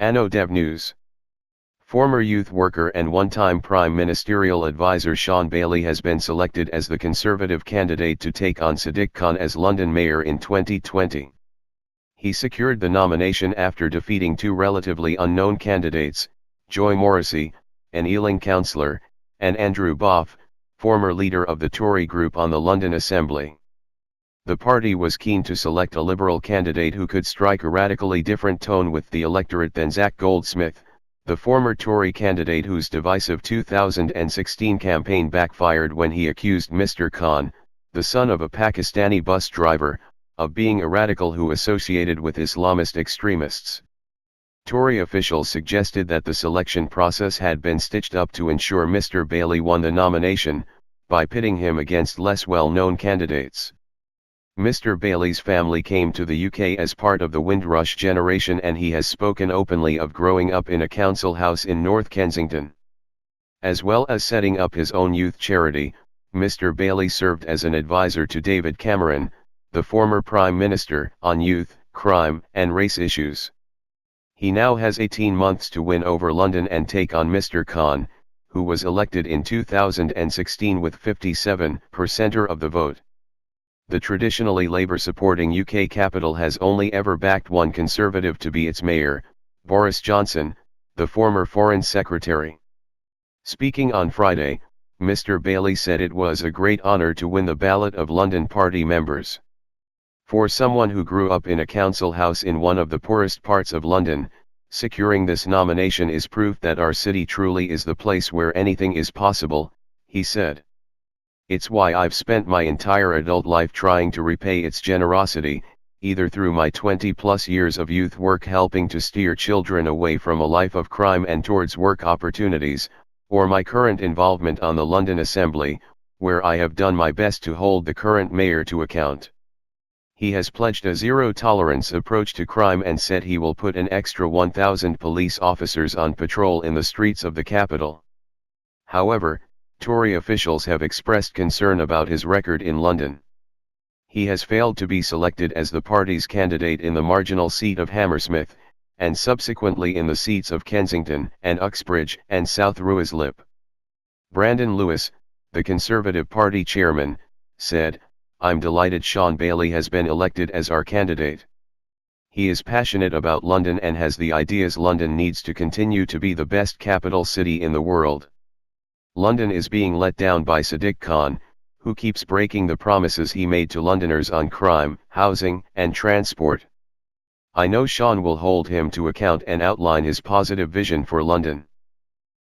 Anno Dev News. Former youth worker and one-time Prime Ministerial advisor Shaun Bailey has been selected as the Conservative candidate to take on Sadiq Khan as London Mayor in 2020. He secured the nomination after defeating two relatively unknown candidates, Joy Morrissey, an Ealing councillor, and Andrew Boff, former leader of the Tory group on the London Assembly. The party was keen to select a Liberal candidate who could strike a radically different tone with the electorate than Zac Goldsmith, the former Tory candidate whose divisive 2016 campaign backfired when he accused Mr. Khan, the son of a Pakistani bus driver, of being a radical who associated with Islamist extremists. Tory officials suggested that the selection process had been stitched up to ensure Mr. Bailey won the nomination, by pitting him against less well-known candidates. Mr. Bailey's family came to the UK as part of the Windrush generation, and he has spoken openly of growing up in a council house in North Kensington. As well as setting up his own youth charity, Mr. Bailey served as an advisor to David Cameron, the former Prime Minister, on youth, crime, and race issues. He now has 18 months to win over London and take on Mr. Khan, who was elected in 2016 with 57% of the vote. The traditionally Labour-supporting UK capital has only ever backed one Conservative to be its mayor, Boris Johnson, the former Foreign Secretary. Speaking on Friday, Mr. Bailey said it was a great honour to win the ballot of London party members. For someone who grew up in a council house in one of the poorest parts of London, securing this nomination is proof that our city truly is the place where anything is possible, he said. It's why I've spent my entire adult life trying to repay its generosity, either through my 20-plus years of youth work helping to steer children away from a life of crime and towards work opportunities, or my current involvement on the London Assembly, where I have done my best to hold the current mayor to account. He has pledged a zero-tolerance approach to crime and said he will put an extra 1,000 police officers on patrol in the streets of the capital. However, Tory officials have expressed concern about his record in London. He has failed to be selected as the party's candidate in the marginal seat of Hammersmith, and subsequently in the seats of Kensington and Uxbridge and South Ruislip. Brandon Lewis, the Conservative Party chairman, said, "I'm delighted Shaun Bailey has been elected as our candidate. He is passionate about London and has the ideas London needs to continue to be the best capital city in the world. London is being let down by Sadiq Khan, who keeps breaking the promises he made to Londoners on crime, housing, and transport. I know Shaun will hold him to account and outline his positive vision for London."